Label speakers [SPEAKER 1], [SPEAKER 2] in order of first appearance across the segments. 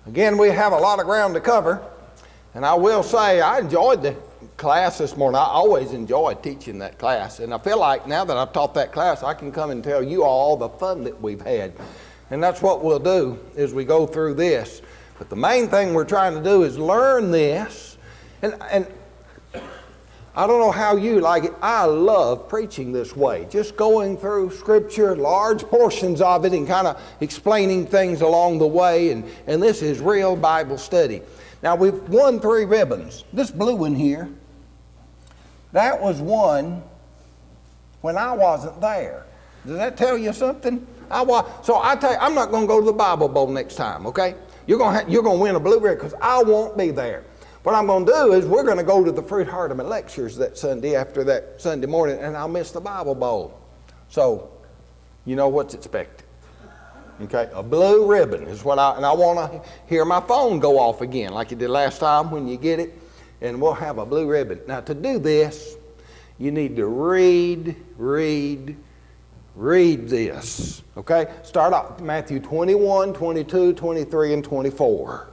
[SPEAKER 1] Again, we have a lot of ground to cover, and I will say I enjoyed the class this morning. I always enjoyed teaching that class, and I feel like now that I've taught that class, I can come and tell you all the fun that we've had. And that's what we'll do as we go through this. But the main thing we're trying to do is learn this, and I don't know how you like it. I love preaching this way, just going through Scripture, large portions of it, and kind of explaining things along the way, and this is real Bible study. Now, we've won 3 ribbons. This blue one here, that was won when I wasn't there. Does that tell you something? So I tell you, I'm not going to go to the Bible Bowl next time, okay? You're going to win a blue ribbon because I won't be there. What I'm going to do is we're going to go to the Fruit Hardeman lectures that Sunday after that Sunday morning, and I'll miss the Bible Bowl. So, you know what's expected. Okay, a blue ribbon is what I want to hear my phone go off again like it did last time when you get it, and we'll have a blue ribbon. Now, to do this, you need to read this. Okay, start off Matthew 21, 22, 23, and 24.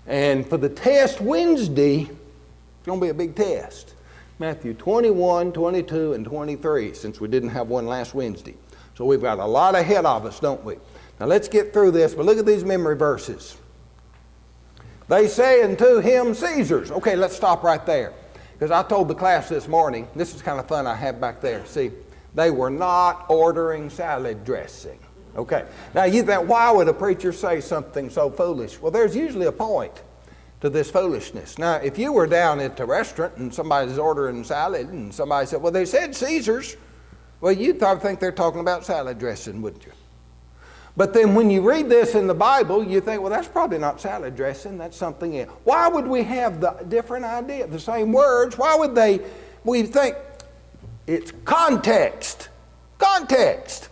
[SPEAKER 1] And for the test Wednesday, it's going to be a big test. Matthew 21, 22, and 23, since we didn't have one last Wednesday. So we've got a lot ahead of us, don't we? Now let's get through this, but look at these memory verses. They say unto him, Caesar's. Okay, let's stop right there. Because I told the class this morning, this is kind of fun I have back there. See, they were not ordering salad dressing. Okay, now you think, why would a preacher say something so foolish? Well, there's usually a point to this foolishness. Now, if you were down at the restaurant and somebody's ordering salad and somebody said, well, they said Caesar's, well, you'd think they're talking about salad dressing, wouldn't you? But then when you read this in the Bible, you think, well, that's probably not salad dressing, that's something else. Why would we have the different idea, the same words? Why would we think it's context? Context.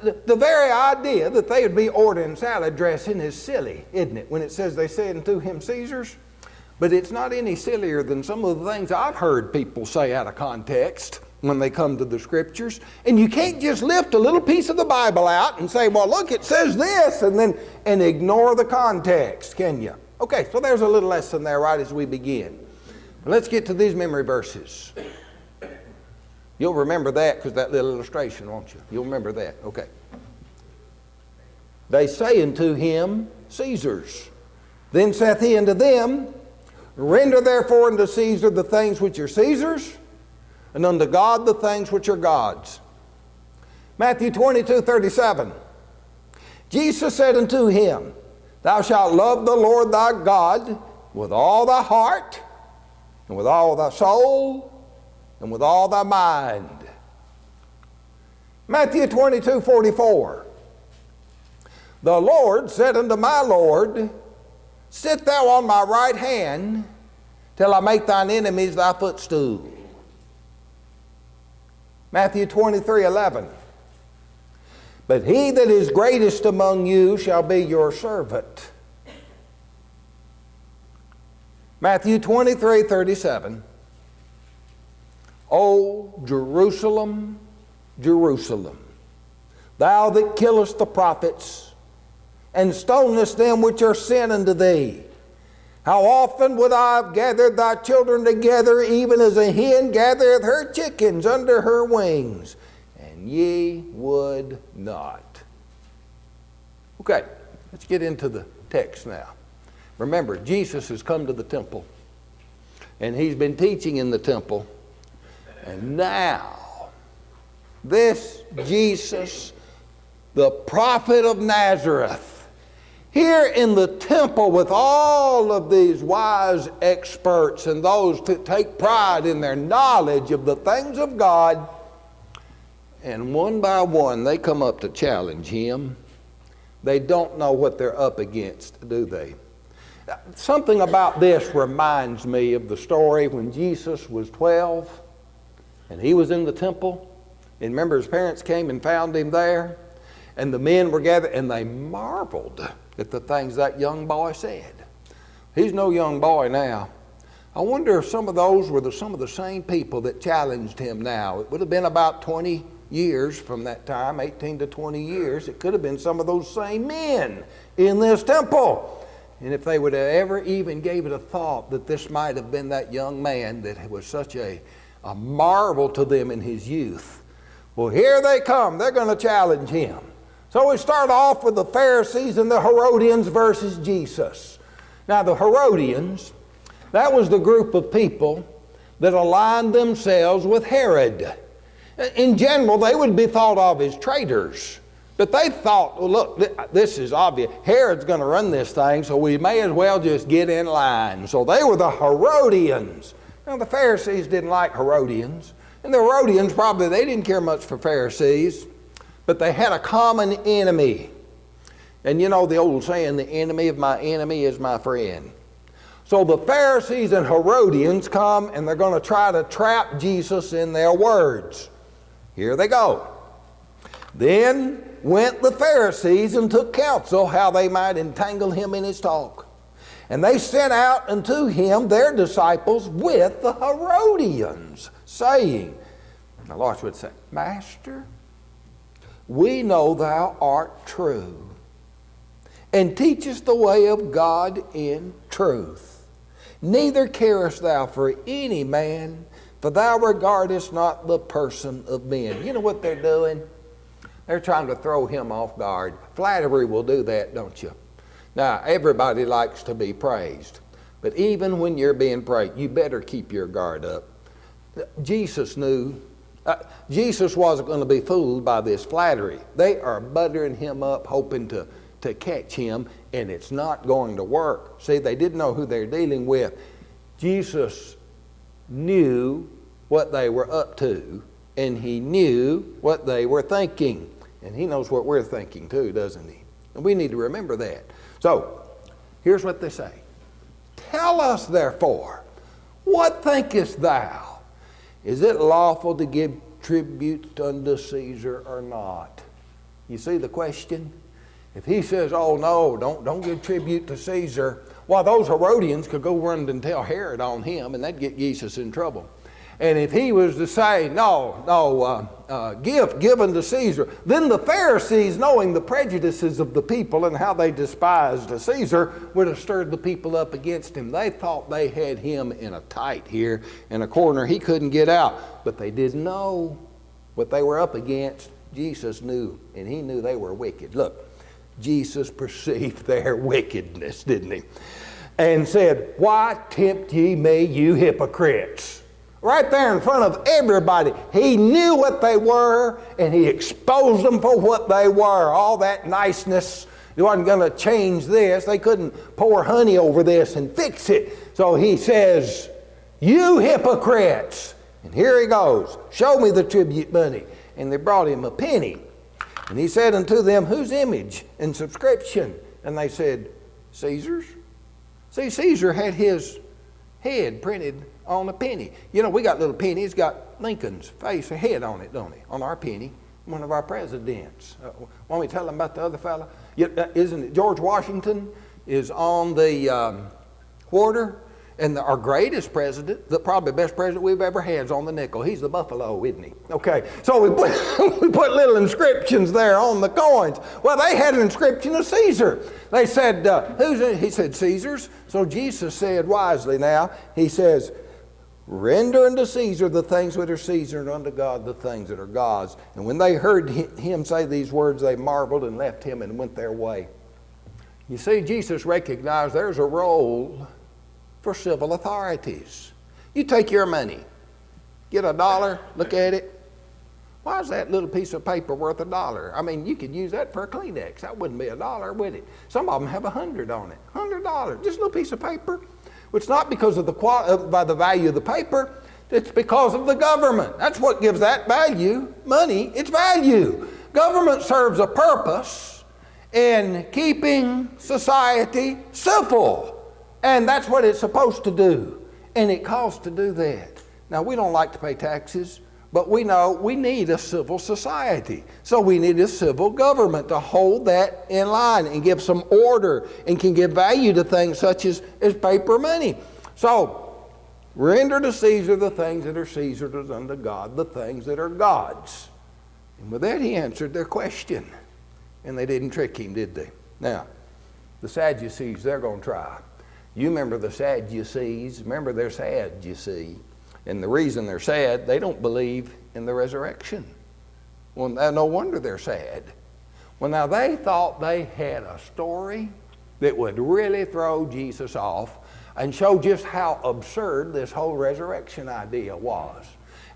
[SPEAKER 1] The very idea that they would be ordering salad dressing is silly, isn't it? When it says they said unto him Caesar's. But it's not any sillier than some of the things I've heard people say out of context when they come to the Scriptures. And you can't just lift a little piece of the Bible out and say, well, look, it says this, and ignore the context, can you? Okay, so there's a little lesson there right as we begin. Let's get to these memory verses. You'll remember that because that little illustration, won't you? You'll remember that. Okay. They say unto him, Caesar's. Then saith he unto them, Render therefore unto Caesar the things which are Caesar's, and unto God the things which are God's. Matthew 22:37. Jesus said unto him, Thou shalt love the Lord thy God with all thy heart, and with all thy soul, and with all thy mind. Matthew 22:44. The Lord said unto my Lord, Sit thou on my right hand, till I make thine enemies thy footstool. Matthew 23:11. But he that is greatest among you shall be your servant. Matthew 23:37. O Jerusalem, Jerusalem, thou that killest the prophets, and stonest them which are sent unto thee, how often would I have gathered thy children together, even as a hen gathereth her chickens under her wings, and ye would not. Okay, let's get into the text now. Remember, Jesus has come to the temple, and he's been teaching in the temple. And now, this Jesus, the prophet of Nazareth, here in the temple with all of these wise experts and those that take pride in their knowledge of the things of God, and one by one they come up to challenge him. They don't know what they're up against, do they? Something about this reminds me of the story when Jesus was 12. And he was in the temple, and remember his parents came and found him there, and the men were gathered, and they marveled at the things that young boy said. He's no young boy now. I wonder if some of those were some of the same people that challenged him now. It would have been about 20 years from that time, 18 to 20 years. It could have been some of those same men in this temple. And if they would have ever even gave it a thought that this might have been that young man that was such a marvel to them in his youth. Well, here they come. They're going to challenge him. So we start off with the Pharisees and the Herodians versus Jesus. Now the Herodians, that was the group of people that aligned themselves with Herod. In general, they would be thought of as traitors. But they thought, well, look, this is obvious. Herod's going to run this thing, so we may as well just get in line. So they were the Herodians. Now, the Pharisees didn't like Herodians. And the Herodians probably, they didn't care much for Pharisees. But they had a common enemy. And you know the old saying, the enemy of my enemy is my friend. So the Pharisees and Herodians come and they're going to try to trap Jesus in their words. Here they go. Then went the Pharisees and took counsel how they might entangle him in his talk. And they sent out unto him their disciples with the Herodians, saying, now Lord would say, Master, we know thou art true, and teachest the way of God in truth. Neither carest thou for any man, for thou regardest not the person of men. You know what they're doing? They're trying to throw him off guard. Flattery will do that, don't you? Now, everybody likes to be praised. But even when you're being praised, you better keep your guard up. Jesus knew. Jesus wasn't going to be fooled by this flattery. They are buttering him up, hoping to catch him, and it's not going to work. See, they didn't know who they're dealing with. Jesus knew what they were up to, and he knew what they were thinking. And he knows what we're thinking too, doesn't he? And we need to remember that. So, here's what they say. Tell us therefore, what thinkest thou? Is it lawful to give tribute unto Caesar or not? You see the question? If he says, oh no, don't give tribute to Caesar, well, those Herodians could go run and tell Herod on him, and that'd get Jesus in trouble. And if he was to say, give unto Caesar, then the Pharisees, knowing the prejudices of the people and how they despised Caesar, would have stirred the people up against him. They thought they had him in a tight here, in a corner he couldn't get out. But they didn't know what they were up against. Jesus knew, and he knew they were wicked. Look, Jesus perceived their wickedness, didn't he? And said, why tempt ye me, you hypocrites? Right there in front of everybody. He knew what they were, and he exposed them for what they were. All that niceness, he wasn't going to change this. They couldn't pour honey over this and fix it. So he says, you hypocrites. And here he goes. Show me the tribute money. And they brought him a penny. And he said unto them, whose image and subscription? And they said, Caesar's. See, Caesar had his head printed on a penny. You know, we got little pennies, got Lincoln's face, a head on it, don't he? On our penny, one of our presidents. Want me to tell them about the other fella? Isn't it George Washington is on the quarter, and our greatest president, probably best president we've ever had, is on the nickel. He's the buffalo, isn't he? Okay, so we put little inscriptions there on the coins. Well, they had an inscription of Caesar. They said, who's it? He said, Caesar's. So Jesus said wisely now, he says, render unto Caesar the things that are Caesar, and unto God the things that are God's. And when they heard him say these words, they marveled and left him and went their way. You see, Jesus recognized there's a role for civil authorities. You take your money, get $1, look at it. Why is that little piece of paper worth $1? I mean, you could use that for a Kleenex. That wouldn't be $1, would it? Some of them have 100 on it. $100, just a little piece of paper. It's not because of by the value of the paper. It's because of the government. That's what gives that value. Money, its value. Government serves a purpose in keeping society civil. And that's what it's supposed to do. And it costs to do that. Now, we don't like to pay taxes, but we know we need a civil society. So we need a civil government to hold that in line and give some order and can give value to things such as paper money. So, render to Caesar the things that are Caesar's, unto God the things that are God's. And with that, he answered their question. And they didn't trick him, did they? Now, The Sadducees, they're going to try. You remember the Sadducees. Remember, they're sad, you see. And the reason they're sad, they don't believe in the resurrection. Well, no wonder they're sad. Well, now they thought they had a story that would really throw Jesus off and show just how absurd this whole resurrection idea was.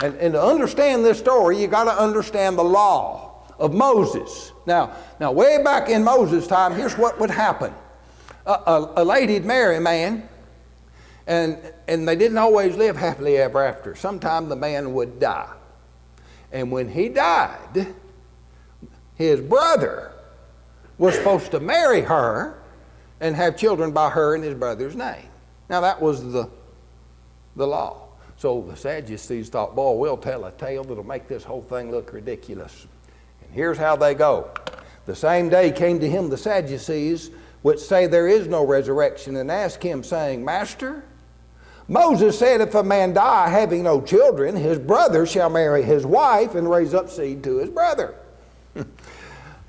[SPEAKER 1] And to understand this story, you got to understand the law of Moses. Now, way back in Moses' time, here's what would happen. A lady'd marry a man, and they didn't always live happily ever after. Sometime the man would die. And when he died, his brother was supposed to marry her and have children by her in his brother's name. Now that was the law. So the Sadducees thought, boy, we'll tell a tale that'll make this whole thing look ridiculous. And here's how they go. The same day came to him the Sadducees, which say there is no resurrection, and asked him, saying, Master, Moses said, if a man die having no children, his brother shall marry his wife and raise up seed to his brother.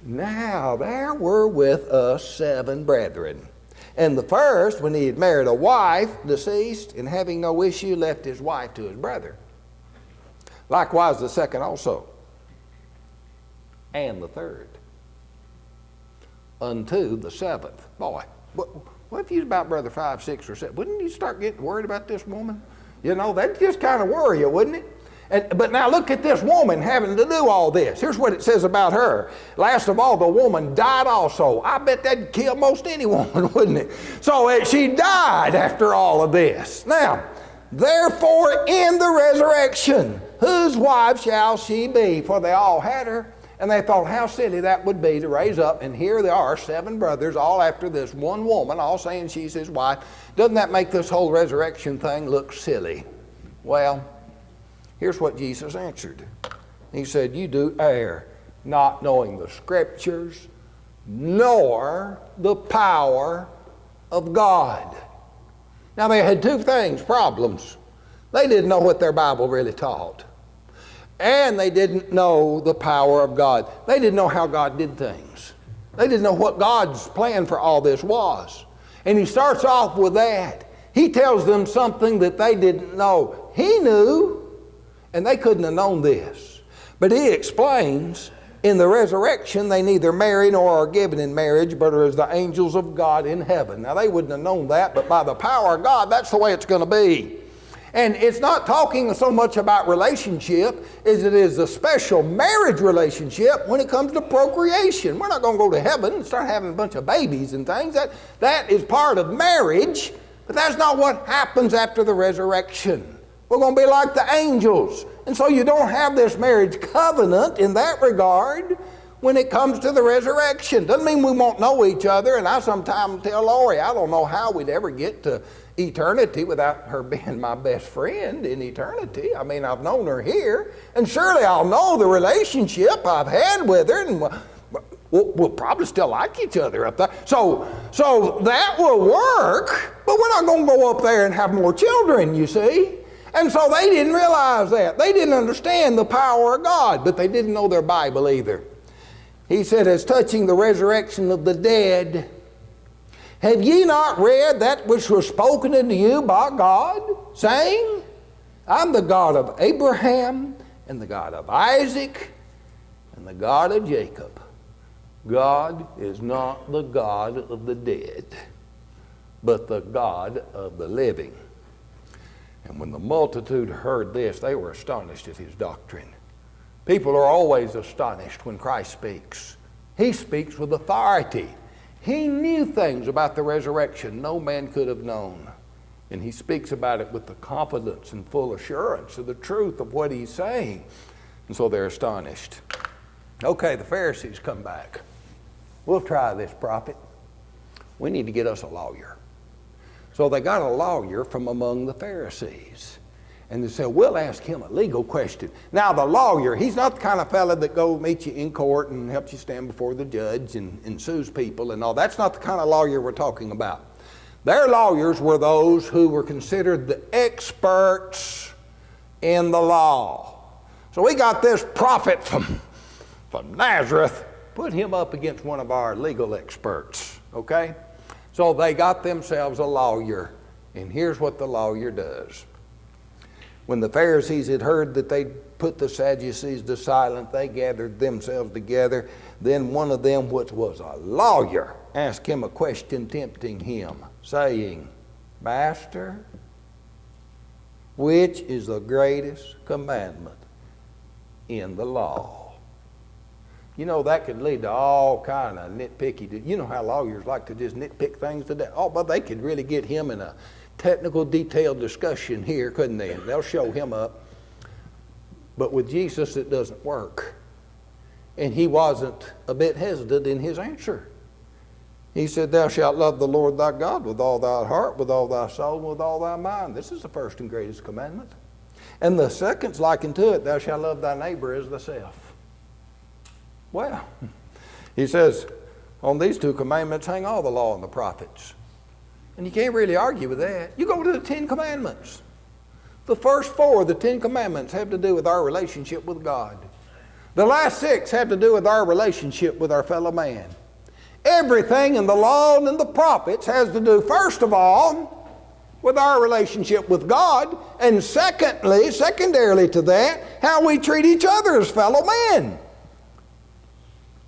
[SPEAKER 1] Now there were with us 7 brethren. And the first, when he had married a wife, deceased, and having no issue, left his wife to his brother. Likewise the second also. And the third. Unto the 7th. Boy, what if you was about brother 5, 6, or 7? Wouldn't you start getting worried about this woman? You know, that'd just kind of worry you, wouldn't it? But now look at this woman having to do all this. Here's what it says about her. Last of all, the woman died also. I bet that'd kill most any woman, wouldn't it? So she died after all of this. Now, therefore in the resurrection, whose wife shall she be? For they all had her. And they thought how silly that would be to raise up, and here they are, 7 brothers, all after this one woman, all saying she's his wife. Doesn't that make this whole resurrection thing look silly? Well, here's what Jesus answered. He said, you do err, not knowing the Scriptures, nor the power of God. Now they had 2 problems. They didn't know what their Bible really taught. And they didn't know the power of God. They didn't know how God did things. They didn't know what God's plan for all this was. And he starts off with that. He tells them something that they didn't know. He knew, and they couldn't have known this. But he explains, in the resurrection, they neither marry nor are given in marriage, but are as the angels of God in heaven. Now, they wouldn't have known that, but by the power of God, that's the way it's going to be. And it's not talking so much about relationship as it is a special marriage relationship when it comes to procreation. We're not going to go to heaven and start having a bunch of babies and things. That is part of marriage, but that's not what happens after the resurrection. We're going to be like the angels. And so you don't have this marriage covenant in that regard when it comes to the resurrection. Doesn't mean we won't know each other. And I sometimes tell Lori, I don't know how we'd ever get to eternity without her being my best friend in eternity. I mean, I've known her here, and surely I'll know the relationship I've had with her, and we'll probably still like each other up there. So that will work, but we're not going to go up there and have more children, you see. And so they didn't realize that. They didn't understand the power of God, but they didn't know their Bible either. He said, as touching the resurrection of the dead, have ye not read that which was spoken unto you by God, saying, I'm the God of Abraham, and the God of Isaac, and the God of Jacob. God is not the God of the dead, but the God of the living. And when the multitude heard this, they were astonished at his doctrine. People are always astonished when Christ speaks. He speaks with authority. He knew things about the resurrection no man could have known. And he speaks about it with the confidence and full assurance of the truth of what he's saying. And so they're astonished. Okay, the Pharisees come back. We'll try this, prophet. We need to get us a lawyer. So they got a lawyer from among the Pharisees. And they said, we'll ask him a legal question. Now the lawyer, he's not the kind of fella that go meet you in court and helps you stand before the judge and sues people and all. That's not the kind of lawyer we're talking about. Their lawyers were those who were considered the experts in the law. So we got this prophet from Nazareth, put him up against one of our legal experts, okay? So they got themselves a lawyer. And here's what the lawyer does. When the Pharisees had heard that they put the Sadducees to silence, they gathered themselves together. Then one of them, which was a lawyer, asked him a question, tempting him, saying, Master, which is the greatest commandment in the law? You know, that could lead to all kind of nitpicky. You know how lawyers like to just nitpick things today? Oh, but they could really get him in a technical, detailed discussion here, couldn't they? And they'll show him up. But with Jesus, it doesn't work. And he wasn't a bit hesitant in his answer. He said, Thou shalt love the Lord thy God with all thy heart, with all thy soul, and with all thy mind. This is the first and greatest commandment. And the second's likened to it, Thou shalt love thy neighbor as thyself. Well, he says, on these two commandments hang all the law and the prophets. And you can't really argue with that. You go to the 10 Commandments. The first 4 of the 10 Commandments have to do with our relationship with God. The last 6 have to do with our relationship with our fellow man. Everything in the law and in the prophets has to do, first of all, with our relationship with God, and secondarily to that, how we treat each other as fellow men.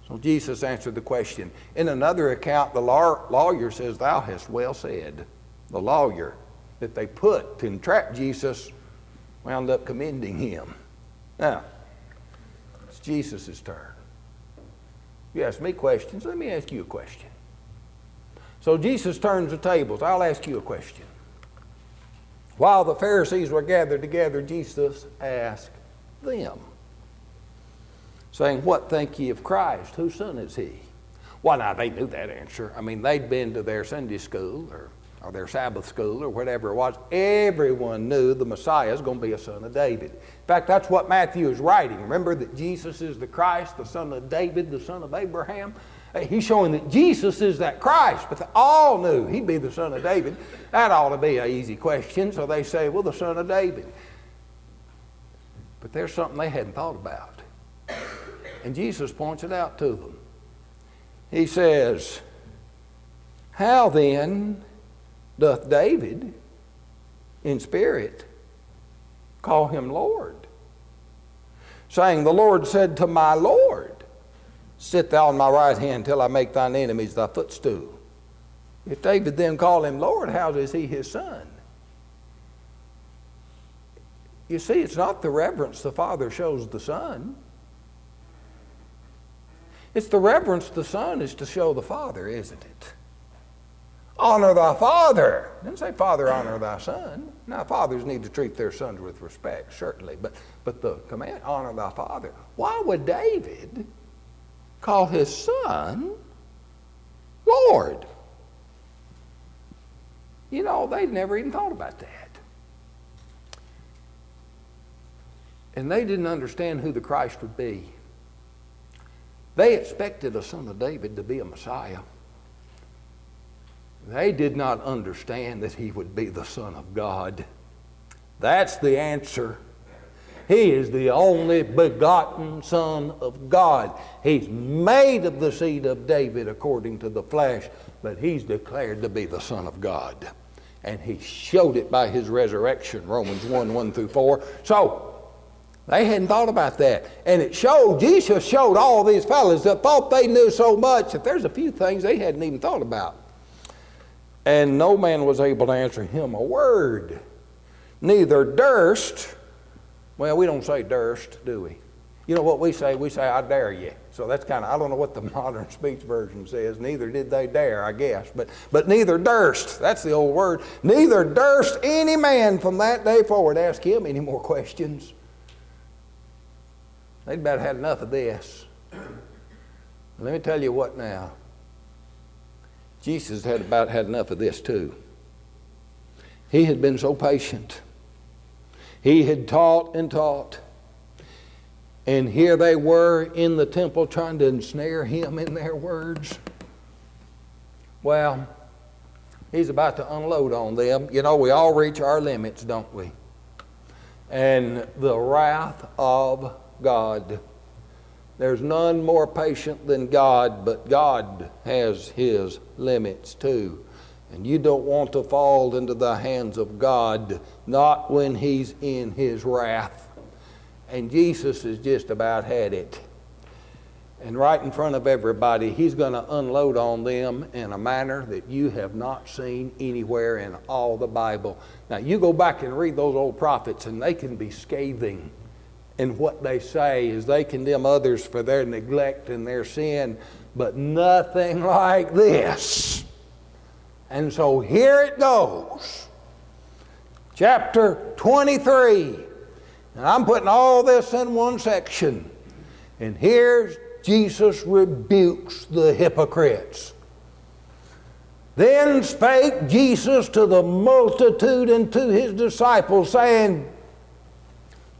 [SPEAKER 1] So Jesus answered the question. In another account, the lawyer says, Thou hast well said. The lawyer that they put to entrap Jesus wound up commending him. Now, it's Jesus' turn. You ask me questions, let me ask you a question. So Jesus turns the tables. I'll ask you a question. While the Pharisees were gathered together, Jesus asked them, saying, What think ye of Christ? Whose son is he? Well, now, they knew that answer. I mean, they'd been to their Sunday school or their Sabbath school or whatever it was. Everyone knew the Messiah is going to be a son of David. In fact, that's what Matthew is writing. Remember that Jesus is the Christ, the son of David, the son of Abraham? He's showing that Jesus is that Christ, but they all knew he'd be the son of David. That ought to be an easy question, so they say, well, the son of David. But there's something they hadn't thought about. And Jesus points it out to them. He says, How then doth David in spirit call him Lord? Saying, The Lord said to my Lord, Sit thou on my right hand till I make thine enemies thy footstool. If David then call him Lord, how is he his son? You see, it's not the reverence the Father shows the Son. It's the reverence the Son is to show the Father, isn't it? Honor thy father. It didn't say, Father, honor thy son. Now, fathers need to treat their sons with respect, certainly. But the command, honor thy father. Why would David call his son Lord? You know, they'd never even thought about that. And they didn't understand who the Christ would be. They expected a son of David to be a Messiah. They did not understand that he would be the Son of God. That's the answer. He is the only begotten Son of God. He's made of the seed of David according to the flesh, but he's declared to be the Son of God. And he showed it by his resurrection, Romans 1:1-4. So, they hadn't thought about that. And it showed, Jesus showed all these fellas that thought they knew so much that there's a few things they hadn't even thought about. And no man was able to answer him a word. Neither durst, well, we don't say durst, do we? You know what we say? We say, I dare you. So that's kind of, I don't know what the modern speech version says. Neither did they dare, I guess. But neither durst, that's the old word. Neither durst any man from that day forward ask him any more questions. They'd about had enough of this. Let me tell you what now. Jesus had about had enough of this too. He had been so patient. He had taught and taught. And here they were in the temple trying to ensnare him in their words. Well, he's about to unload on them. You know, we all reach our limits, don't we? And the wrath of God. There's none more patient than God, but God has his limits too. And you don't want to fall into the hands of God, not when He's in His wrath. And Jesus has just about had it. And right in front of everybody, He's going to unload on them in a manner that you have not seen anywhere in all the Bible. Now, you go back and read those old prophets, and they can be scathing in what they say as they condemn others for their neglect and their sin, but nothing like this. And so here it goes. Chapter 23. And I'm putting all this in one section. And here's Jesus rebukes the hypocrites. Then spake Jesus to the multitude and to His disciples, saying,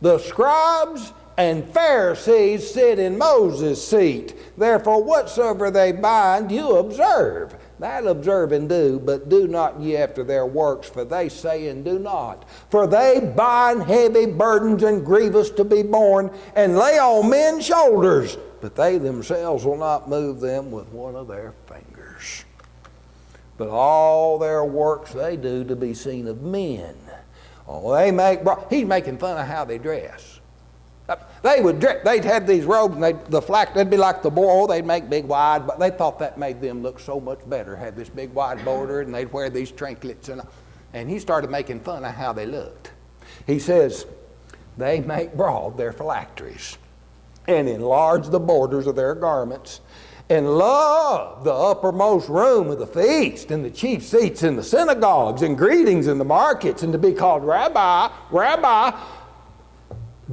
[SPEAKER 1] the scribes and Pharisees sit in Moses' seat. Therefore whatsoever they bind, you observe. That observe and do, but do not ye after their works, for they say and do not. For they bind heavy burdens and grievous to be borne, and lay on men's shoulders, but they themselves will not move them with one of their fingers. But all their works they do to be seen of men. Oh, he's making fun of how they dress. They'd have these robes, and they'd be like the boar. They'd make big wide, but they thought that made them look so much better. Had this big wide border, and they'd wear these trinkets, and he started making fun of how they looked. He says, they make broad their phylacteries, and enlarge the borders of their garments, and love the uppermost room of the feast, and the chief seats in the synagogues, and greetings in the markets, and to be called Rabbi, Rabbi.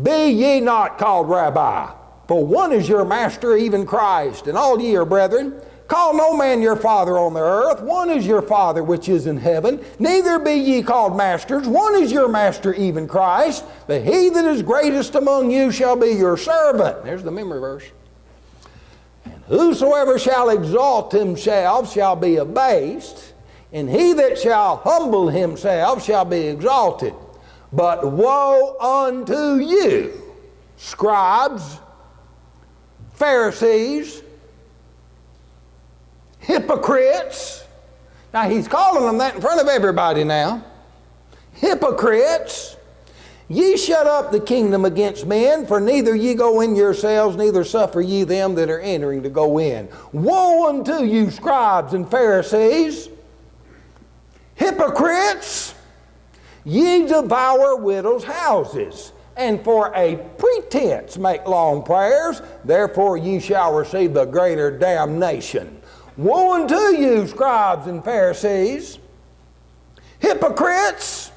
[SPEAKER 1] Be ye not called Rabbi, for one is your master, even Christ, and all ye are brethren. Call no man your father on the earth, one is your Father which is in heaven. Neither be ye called masters, one is your master, even Christ. But he that is greatest among you shall be your servant. There's the memory verse. And whosoever shall exalt himself shall be abased, and he that shall humble himself shall be exalted. But woe unto you, scribes, Pharisees, hypocrites. Now he's calling them that in front of everybody now. Hypocrites, ye shut up the kingdom against men, for neither ye go in yourselves, neither suffer ye them that are entering to go in. Woe unto you, scribes and Pharisees, hypocrites! Ye devour widows' houses, and for a pretense make long prayers, therefore ye shall receive the greater damnation. Woe unto you, scribes and Pharisees, hypocrites!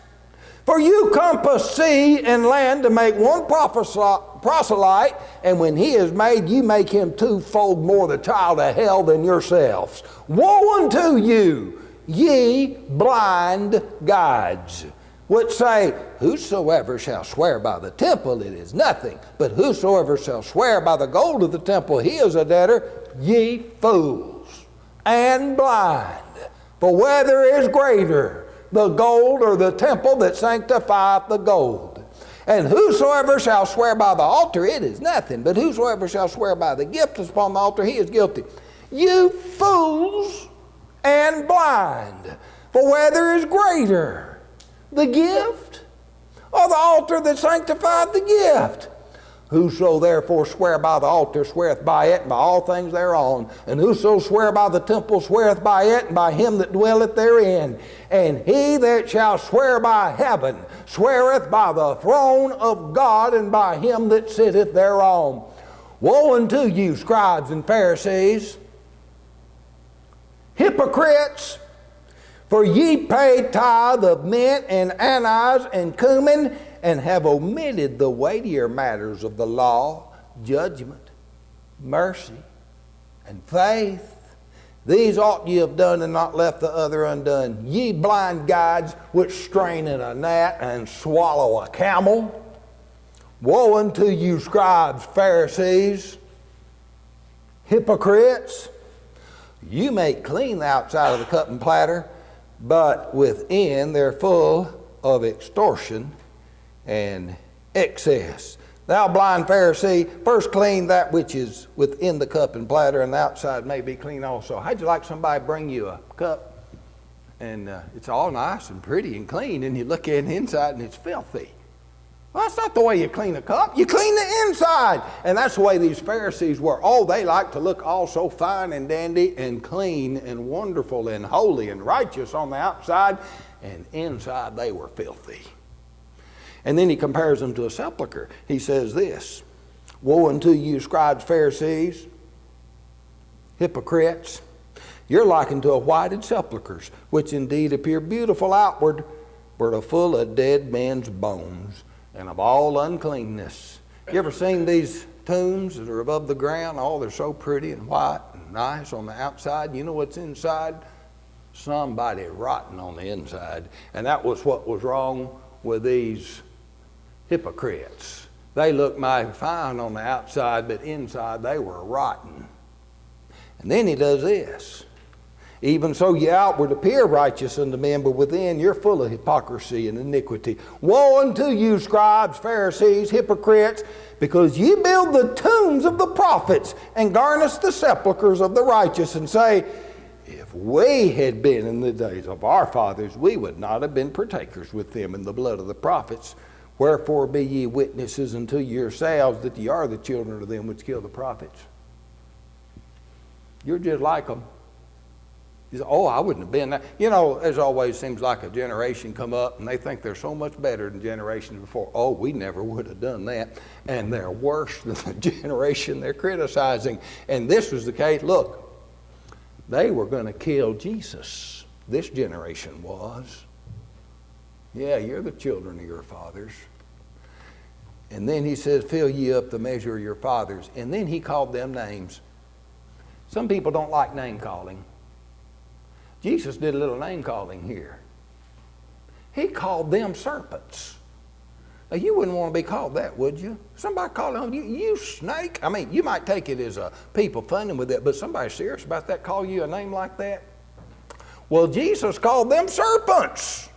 [SPEAKER 1] For you compass sea and land to make one proselyte, and when he is made, you make him twofold more the child of hell than yourselves. Woe unto you, ye blind guides, which say, whosoever shall swear by the temple, it is nothing. But whosoever shall swear by the gold of the temple, he is a debtor. Ye fools and blind. For whether is greater, the gold or the temple that sanctifieth the gold? And whosoever shall swear by the altar, it is nothing. But whosoever shall swear by the gift that's upon the altar, he is guilty. You fools and blind. For whether is greater, the gift or the altar that sanctified the gift? Whoso therefore swear by the altar sweareth by it and by all things thereon. And whoso swear by the temple sweareth by it and by him that dwelleth therein. And he that shall swear by heaven sweareth by the throne of God and by him that sitteth thereon. Woe unto you, scribes and Pharisees, hypocrites! For ye pay tithe of mint and anise and cumin, and have omitted the weightier matters of the law, judgment, mercy, and faith. These ought ye have done, and not left the other undone. Ye blind guides, which strain in a gnat and swallow a camel. Woe unto you, scribes, Pharisees, hypocrites! You make clean the outside of the cup and platter, but within they're full of extortion and excess. Thou blind Pharisee, first clean that which is within the cup and platter, and the outside may be clean also. How'd you like somebody bring you a cup And it's all nice and pretty and clean, and you look at the inside and it's filthy. Well, that's not the way you clean a cup. You clean the inside. And that's the way these Pharisees were. Oh, they like to look all so fine and dandy and clean and wonderful and holy and righteous on the outside, and inside they were filthy. And then he compares them to a sepulcher. He says this, woe unto you, scribes, Pharisees, hypocrites. You're likened to a whited sepulchres, which indeed appear beautiful outward, but are full of dead men's bones and of all uncleanness. You ever seen these tombs that are above the ground? Oh, they're so pretty and white and nice on the outside. You know what's inside? Somebody rotten on the inside. And that was what was wrong with these hypocrites. They looked mighty fine on the outside, but inside they were rotten. And then he does this. Even so ye outward appear righteous unto men, but within you're full of hypocrisy and iniquity. Woe unto you, scribes, Pharisees, hypocrites, because ye build the tombs of the prophets and garnish the sepulchres of the righteous, and say, if we had been in the days of our fathers, we would not have been partakers with them in the blood of the prophets. Wherefore be ye witnesses unto yourselves that ye are the children of them which kill the prophets. You're just like them. You say, oh, I wouldn't have been that. You know, there's always seems like a generation come up and they think they're so much better than generations before. Oh, we never would have done that. And they're worse than the generation they're criticizing. And this was the case. Look, they were going to kill Jesus. This generation was. Yeah, you're the children of your fathers. And then he says, fill ye up the measure of your fathers. And then he called them names. Some people don't like name calling. Jesus did a little name calling here. He called them serpents. Now, you wouldn't want to be called that, would you? Somebody called you, you snake. I mean, you might take it as people funning with it, but somebody serious about that call you a name like that? Well, Jesus called them serpents.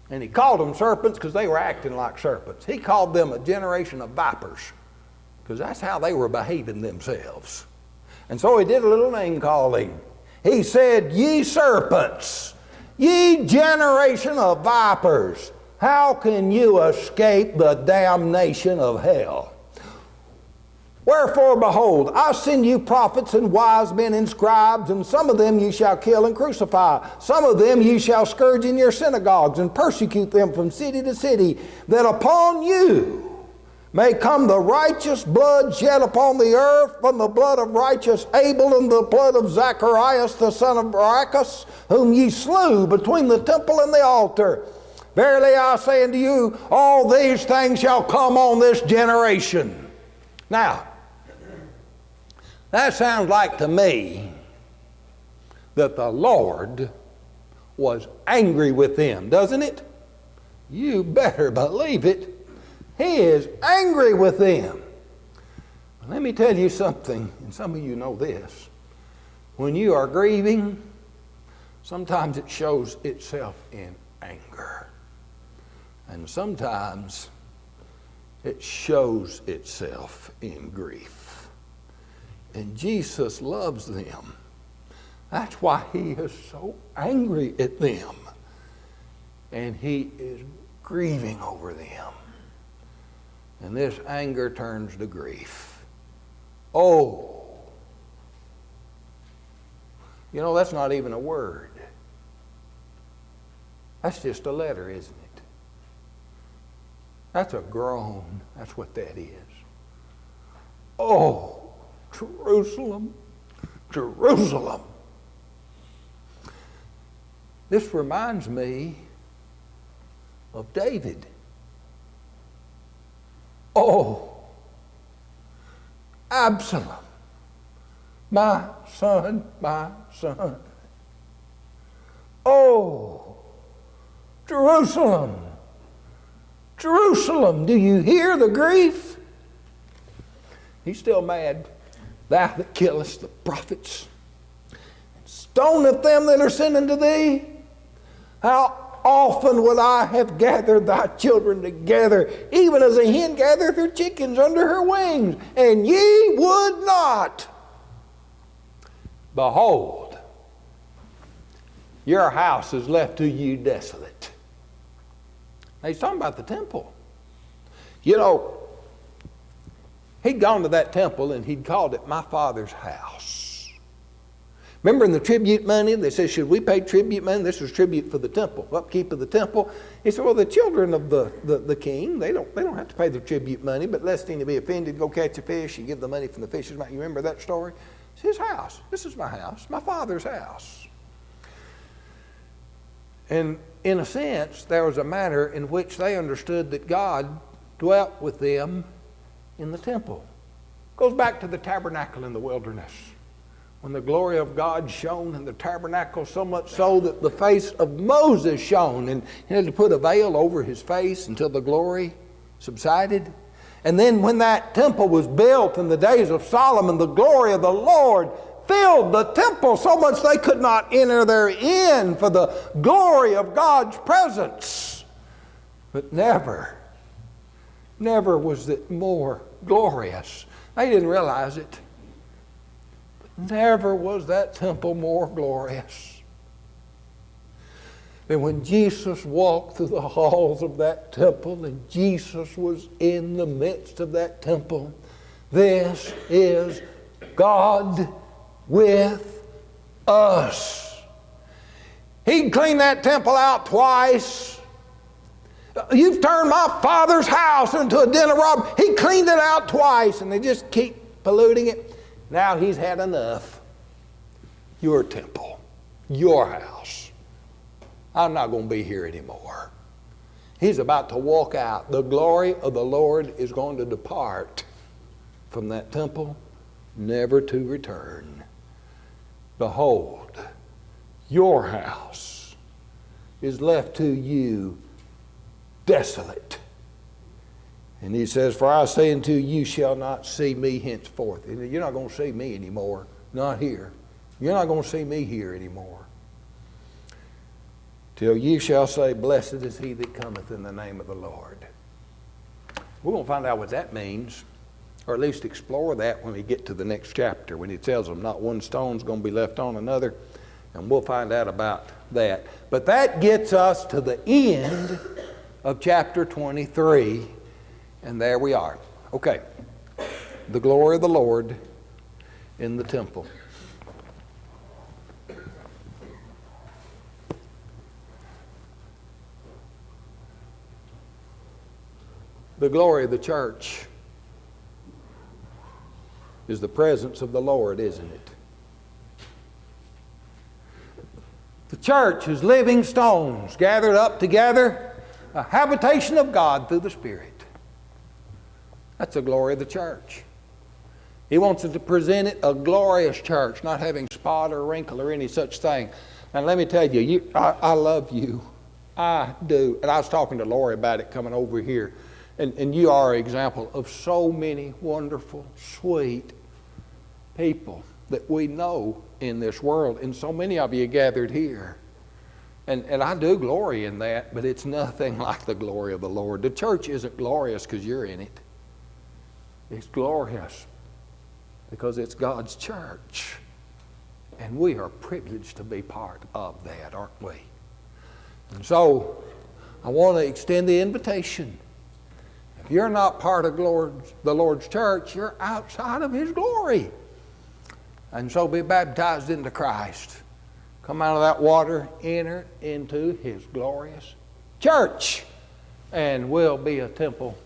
[SPEAKER 1] And he called them serpents because they were acting like serpents. He called them a generation of vipers because that's how they were behaving themselves. And so he did a little name calling. He said, ye serpents, ye generation of vipers, how can you escape the damnation of hell? Wherefore, behold, I send you prophets and wise men and scribes, and some of them ye shall kill and crucify. Some of them ye shall scourge in your synagogues and persecute them from city to city, that upon you may come the righteous blood shed upon the earth, from the blood of righteous Abel and the blood of Zacharias the son of Barachias, whom ye slew between the temple and the altar. Verily I say unto you, all these things shall come on this generation. Now, that sounds like to me that the Lord was angry with them, doesn't it? You better believe it. He is angry with them. Let me tell you something, and some of you know this. When you are grieving, sometimes it shows itself in anger. And sometimes it shows itself in grief. And Jesus loves them. That's why he is so angry at them. And he is grieving over them. And this anger turns to grief. Oh. You know, that's not even a word. That's just a letter, isn't it? That's a groan. That's what that is. Oh, Jerusalem, Jerusalem. This reminds me of David. Oh, Absalom, my son, my son. Oh, Jerusalem, Jerusalem, do you hear the grief? He's still mad. Thou that killest the prophets, stoneth them that are sent unto thee. How often would I have gathered thy children together, even as a hen gathereth her chickens under her wings, and ye would not. Behold, Your house is left to you desolate. Now he's talking about the temple. You know, he'd gone to that temple and he'd called it my Father's house. Remember in the tribute money, they said, should we pay tribute money? This was tribute for the temple, upkeep of the temple. He said, well, the children of the king, they don't have to pay the tribute money, but lest any be offended, go catch a fish, you give the money from the fish's mouth. You remember that story? It's his house. This is my house, my Father's house. And in a sense, there was a manner in which they understood that God dwelt with them in the temple. Goes back to the tabernacle in the wilderness, when the glory of God shone in the tabernacle, so much so that the face of Moses shone, and he had to put a veil over his face until the glory subsided. And then when that temple was built in the days of Solomon, the glory of the Lord filled the temple so much they could not enter therein for the glory of God's presence. But never was it more glorious. They didn't realize it. But never was that temple more glorious than when Jesus walked through the halls of that temple and Jesus was in the midst of that temple. This is God with us. He'd clean that temple out twice. You've turned my Father's house into a den of robbers. He cleaned it out twice, and they just keep polluting it. Now he's had enough. Your temple, your house. I'm not going to be here anymore. He's about to walk out. The glory of the Lord is going to depart from that temple, never to return. Behold, your house is left to you desolate. And he says, for I say unto you, you shall not see me henceforth. You're not going to see me anymore. Not here. You're not going to see me here anymore. Till you shall say, blessed is he that cometh in the name of the Lord. We're going to find out what that means, or at least explore that when we get to the next chapter, when he tells them not one stone's going to be left on another, and we'll find out about that. But that gets us to the end of chapter 23, and there we are. Okay, the glory of the Lord in the temple. The glory of the church is the presence of the Lord, isn't it? The church is living stones gathered up together, a habitation of God through the Spirit. That's the glory of the church. He wants us to present it a glorious church, not having spot or wrinkle or any such thing. And let me tell you, I love you. I do. And I was talking to Lori about it coming over here. And you are an example of so many wonderful, sweet people that we know in this world. And so many of you gathered here. And I do glory in that, but it's nothing like the glory of the Lord. The church isn't glorious because you're in it. It's glorious because it's God's church. And we are privileged to be part of that, aren't we? And so I want to extend the invitation. If you're not part of the Lord's church, you're outside of His glory. And so be baptized into Christ. Come out of that water, enter into His glorious church. And we'll be a temple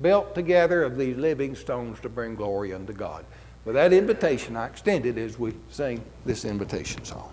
[SPEAKER 1] built together of these living stones to bring glory unto God. With that invitation, I extend it as we sing this invitation song.